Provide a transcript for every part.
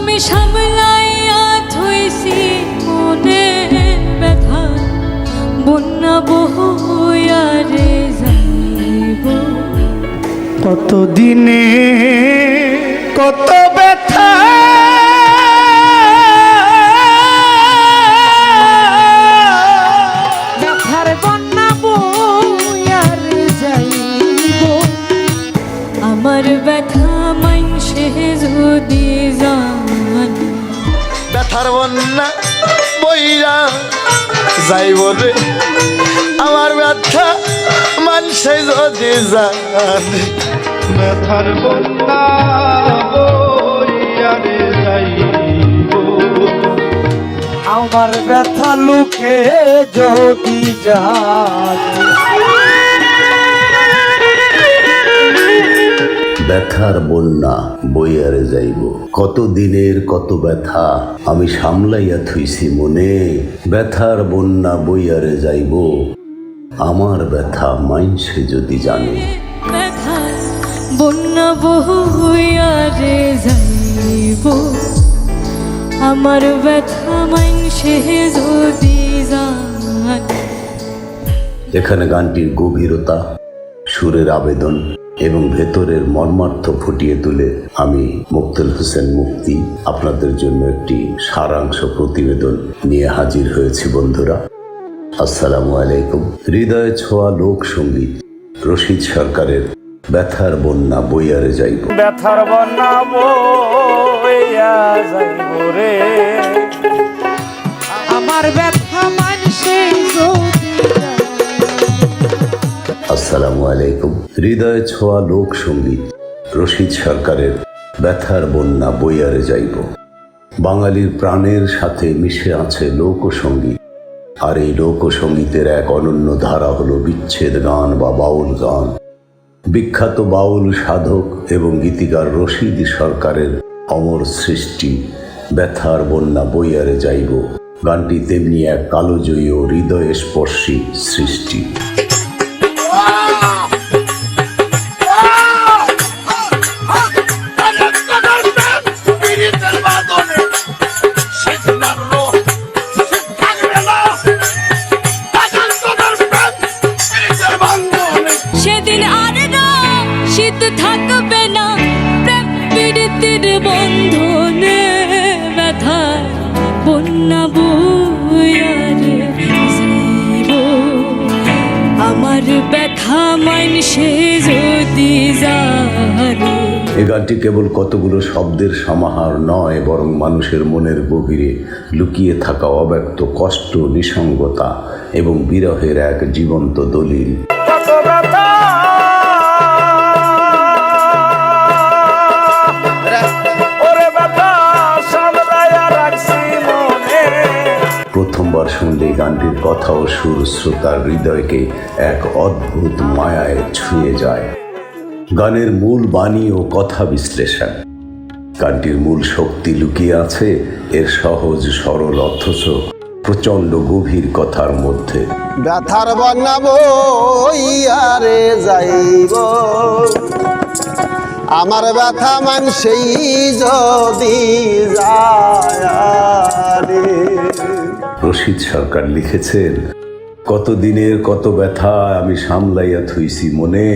আমি সামলাইয়া থইছি মনে ব্যথা বন্যা বহইয়া রে যাইব কত দিনে কত ব্যথা ব্যথার বন্যা বইয়া রে যাইব আমার ব্যথা মাইনষে যদি জান ব্যথার বন্যা বইরা যাইব রে আমার ব্যথা মানুষে যদি জানে ব্যথার বন্যা বইয়া রে যাইব আমার ব্যথা লোকে যদি জানে ব্যথার বন্যা বইয়ারে যাইব কত দিনের কত ব্যথা আমি সামলাইয়া থইছি মনে ব্যথার বন্যা বইয়ারে যাইব আমার ব্যথা মাইনষে যদি জানে ব্যথার বন্যা বহইয়া রে যাইব আমার ব্যথা মাইনষে যদি জান। এখানে গানটির গভীরতা সুরের আবেদন এবং ভেতরের মর্মার্থ ফুটিয়ে তুলে আমি মুক্তেল হোসেন মুক্তি আপনাদের জন্য একটি সারাংশ প্রতিবেদন নিয়ে হাজির হয়েছি বন্ধুরা। আসসালামু আলাইকুম। হৃদয়ে ছোঁয়া লোক সঙ্গীত রশিদ সরকারের ব্যথার বন্যা বইয়ারে যাইব। ব্যথার বন্যা বইয়া যাইব রে আমার ব্যথা মানসে যদি জান। আসসালামু আলাইকুম। হৃদয়ে ছোঁয়া লোক সঙ্গীত রশিদ সরকারের ব্যথার বন্যা বইয়ারে যাইব। বাঙালির প্রাণের সাথে মিশে আছে লোকসঙ্গীত, আর এই লোকসঙ্গীতের এক অনন্য ধারা হলো বিচ্ছেদ গান বা বাউল গান। বিখ্যাত বাউল সাধক এবং গীতিকার রশিদ সরকারের অমর সৃষ্টি ব্যথার বন্যা বইয়ারে যাইব গানটি তেমনি এক কালোজয়ী ও হৃদয়স্পর্শী সৃষ্টি। সেদিন আর না শীত থাকবে না প্রেম পীড়িতের বন্ধনে ব্যথার বন্যা বইয়া রে যাইব আমার ব্যথা মানসে যদি জানে। এই গানটি কেবল কতগুলো শব্দের সমাহার নয়, বরং মানুষের মনের গভীরে লুকিয়ে থাকা অব্যক্ত কষ্ট, নিঃসঙ্গতা এবং বিরহের এক জীবন্ত দলিল। প্রথমবার শুনলে গানটির কথা ও সুর শ্রোতার হৃদয়কে এক অদ্ভুত মায়ায় ছুঁয়ে যায়। গানের মূল বাণী ও কথা বিশ্লেষণ। গানটির মূল শক্তি লুকিয়ে আছে এর সহজ সরল অথচ প্রচণ্ড গভীর কথার মধ্যে। ব্যথার বন্যা বইয়া রে যাইব আমার ব্যথা মানসেই যদি জানে। রশিদ সরকার লিখেছেন, কত দিনের কত ব্যথা আমি সামলাইয়া থইছি মনে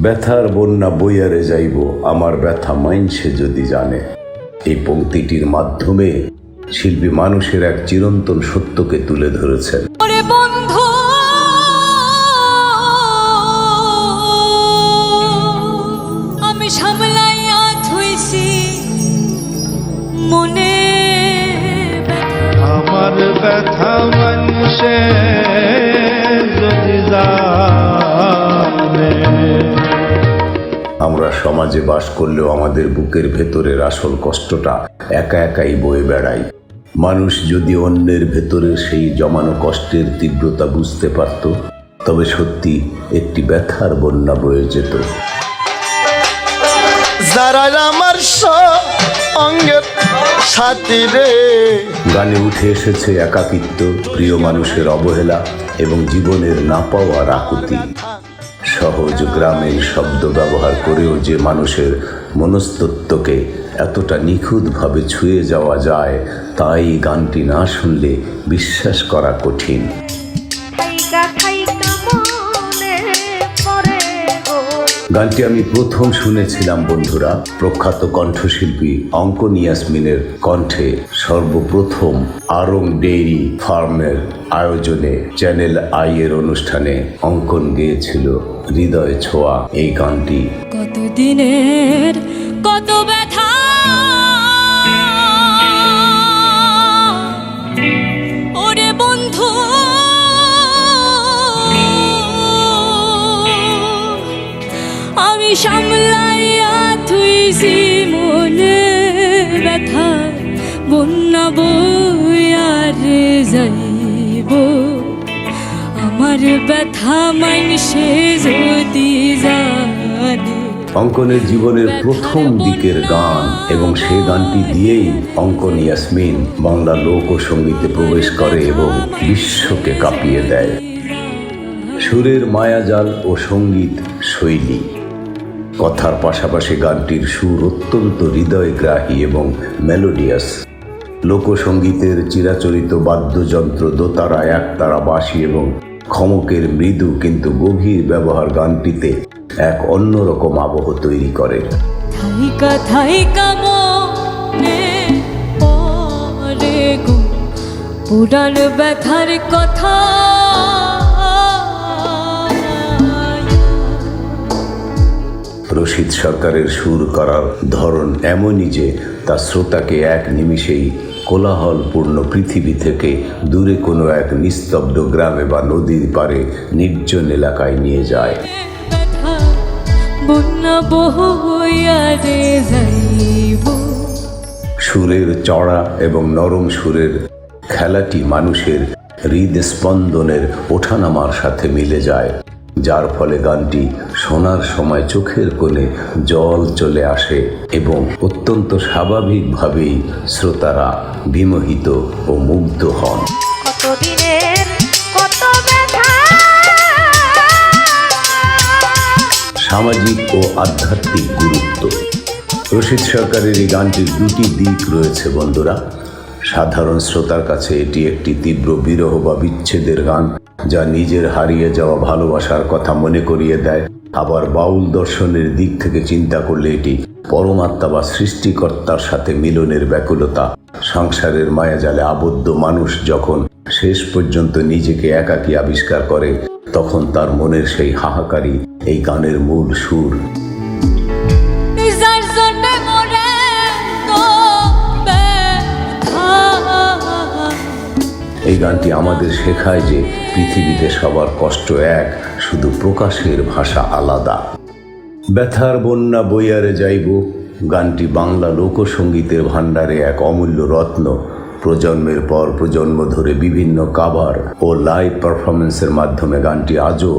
ব্যথার বন্যা বইয়ারে যাইব আমার ব্যথা মাইনষে যদি জানে। এই পংক্তিটির মাধ্যমে শিল্পী মানুষের এক চিরন্তন সত্যকে তুলে ধরেছেন। ওরে বন্ধু আমি সামলাইয়া থইছি মনে আমার ব্যথা মানুষে যদি জানে। আমরা সমাজে বাস করলেও আমাদের বুকের ভেতরের আসল কষ্টটা একা একাই বয়ে বেড়াই। মানুষ যদি অন্যের ভেতরে সেই জমানো কষ্টের তীব্রতা বুঝতে পারত, তবে সত্যি একটি ব্যথার বন্যা বয়ে যেত। যারা আমার অঙ্গের সাথী রে। গানে উঠে এসেছে একাকিত্ব, প্রিয় মানুষের অবহেলা এবং জীবনের না পাওয়ার আকুতি। সহজ গ্রামের শব্দ ব্যবহার করেও যে মানুষের মনস্তত্ত্বকে এতটা নিখুঁতভাবে ছুঁয়ে যাওয়া যায়, তাই গানটি না শুনলে বিশ্বাস করা কঠিন। গানটি আমি প্রথম শুনেছিলাম বন্ধুরা প্রখ্যাত কণ্ঠশিল্পী অঙ্কন ইয়াসমিনের কণ্ঠে সর্বপ্রথম আরং ডেইরি ফার্মের আয়োজনে চ্যানেল আই এর অনুষ্ঠানে অঙ্কন গেয়েছিল হৃদয় ছোঁয়া এই গানটি। কতদিনের কত ব্যথা ওরে বন্ধু, আমি সামলাইয়া তুইছি মনে ব্যথা, বন্যা বইয়ারে যাইব আমার ব্যথা মাইনসে যদি জানে। অঙ্কনের জীবনের প্রথম দিকের গান এবং সেই গানটি দিয়েই অঙ্কন ইয়াসমিন বাংলা লোক ও সঙ্গীতে প্রবেশ করে এবং বিশ্বকে কাঁপিয়ে দেয়। সুরের মায়াজাল ও সঙ্গীত শৈলী, কথার পাশাপাশি গানটির সুর অত্যন্ত হৃদয়গ্রাহী এবং মেলোডিয়াস। লোকসঙ্গীতের চিরাচরিত বাদ্যযন্ত্র দোতারা, একতারা, বাঁশি এবং খমকের মৃদু কিন্তু গভীর ব্যবহার গানটিতে এক অন্যরকম আবহ তৈরি করে। থাইকা থাইকা মনে পড়ে গো পুরান ব্যথার কথা, রশিদ সরকারের সুর করার ধরন এমনই যে তা শ্রোতাকে এক নিমিষেই কোলাহলপূর্ণ পৃথিবী থেকে দূরে কোনো এক নিস্তব্ধ গ্রামে বা নদীর পারে নির্জন এলাকায় নিয়ে যায়। সুরের চড়া এবং নরম সুরের খেলাটি মানুষের হৃদস্পন্দনের ওঠানামার সাথে মিলে যায়, যার ফলে গানটি শোনার সময় চোখের কোণে জল চলে আসে এবং অত্যন্ত স্বাভাবিকভাবেই শ্রোতারা বিমোহিত ও মুগ্ধ হন। সামাজিক ও আধ্যাত্মিক গুরুত্ব, রশিদ সরকারের এই গানটির দুটি দিক রয়েছে বন্ধুরা। সাধারণ শ্রোতার কাছে এটি একটি তীব্র বিরহ বা বিচ্ছেদের গান, যা নিজের হারিয়ে যাওয়া ভালোবাসার কথা মনে করিয়ে দেয়। আবার বাউল দর্শনের দিক থেকে চিন্তা করলে এটি পরমাত্মা বা সৃষ্টিকর্তার সাথে মিলনের ব্যাকুলতা। সংসারের মায়াজালে আবদ্ধ মানুষ যখন শেষ পর্যন্ত নিজেকে একাকী আবিষ্কার করে, তখন তার মনের সেই হাহাকারই এই গানের মূল সুর। এই গানটি আমাদের শেখায় যে পৃথিবীতে সবার কষ্ট এক, শুধু প্রকাশের ভাষা আলাদা। ব্যথার বন্যা বইয়ারে যাইব গানটি বাংলা লোকসঙ্গীতের ভাণ্ডারে এক অমূল্য রত্ন। প্রজন্মের পর প্রজন্ম ধরে বিভিন্ন কাভার ও লাইভ পারফরমেন্সের মাধ্যমে গানটি আজও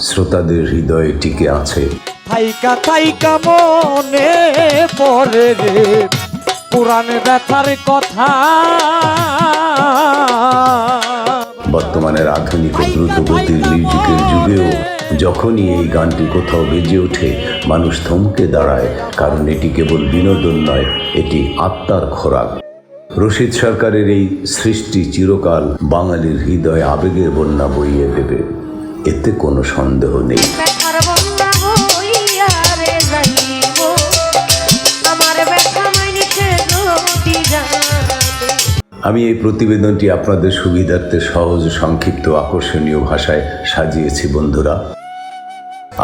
শ্রোতাদের হৃদয়ে টিকে আছে। থাইকা থাইকা মনে পড়ে রে পুরান ব্যথার কথা। বর্তমানের আধুনিক ও দ্রুতগতির মিউজিকের যুগেও যখনই এই গানটি কোথাও বেজে ওঠে, মানুষ থমকে দাঁড়ায়, কারণ এটি কেবল বিনোদন নয়, এটি আত্মার খোরাক। রশিদ সরকারের এই সৃষ্টি চিরকাল বাঙালির হৃদয়ে আবেগের বন্যা বইয়ে দেবে, এতে কোনো সন্দেহ নেই। আমি এই প্রতিবেদনটি আপনাদের সুবিধার্থে সহজ, সংক্ষিপ্ত, আকর্ষণীয় ভাষায় সাজিয়েছি বন্ধুরা।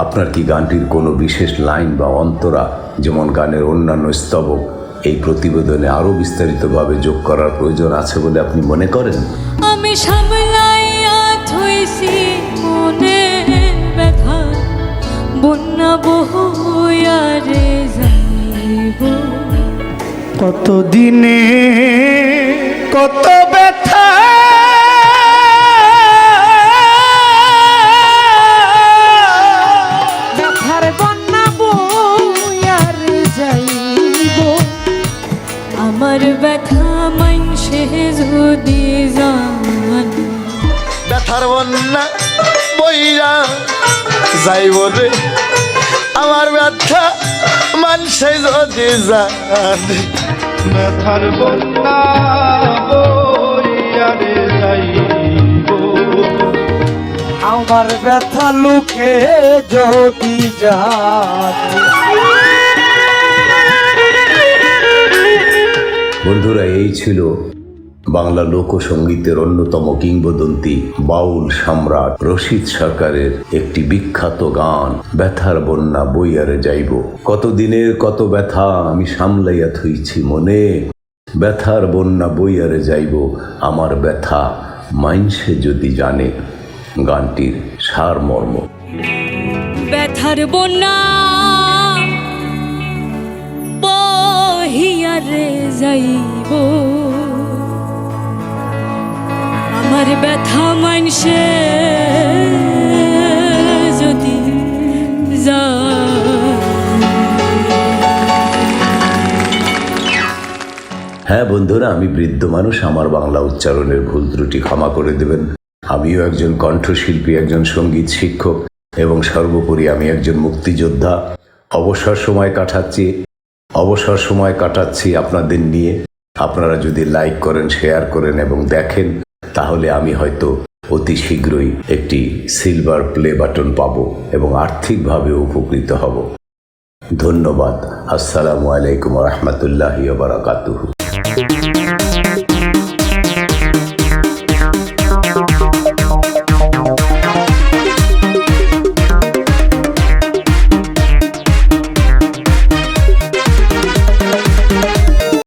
আপনার কি গানটির কোনো বিশেষ লাইন বা অন্তরা, যেমন গানের অন্যান্য স্তবক, এই প্রতিবেদনে আরও বিস্তারিতভাবে যোগ করার প্রয়োজন আছে বলে আপনি মনে করেন? আমি সামলাইয়া থইছি মনে ব্যথা, বন্যা বইয়ারে যাইব কতদিনে কত ব্যথা ব্যথার বন্যা বইয়ারে যাইব আমার ব্যথা মাইনসে যদি জানে। ব্যথার বন্যা বইরা যাইব রে আমার ব্যথা মানুষে যদি জানে ব্যথার বন্যা বইয়া রে যাইব আমার ব্যথা লোকে যদি জানে। বন্ধুরা, এই ছিল বাংলা লোকসঙ্গীতের অন্যতম কিংবদন্তি বাউল সম্রাট রশিদ সরকারের একটি বিখ্যাত গান, ব্যথার বন্যা বইয়ারে যাইব। কতদিনের কত ব্যথা আমি সামলাইয়া থইছি মনে, ব্যথার বন্যা বইয়ারে যাইব আমার ব্যথা মাইনসে যদি জানে। গানটির সারমর্ম। ব্যথার বন্যা বহিয়ারে যাইব আমার ব্যথা মানসে যদি হ্যাঁ বন্ধুরা, আমি বৃদ্ধ মানুষ, আমার বাংলা উচ্চারণের ভুল ত্রুটি ক্ষমা করে দেবেন। আমিও একজন কণ্ঠশিল্পী, একজন সঙ্গীত শিক্ষক এবং সর্বোপরি আমি একজন মুক্তিযোদ্ধা। অবসর সময় কাটাচ্ছি আপনাদের নিয়ে। আপনারা যদি লাইক করেন, শেয়ার করেন এবং দেখেন, তাহলে আমি হয়তো অতি শীঘ্রই একটি সিলভার প্লে বাটন পাবো এবং আর্থিকভাবে উপকৃত হব। ধন্যবাদ। আসসালামু আলাইকুম ওয়া রাহমাতুল্লাহি ওয়া বারাকাতুহু।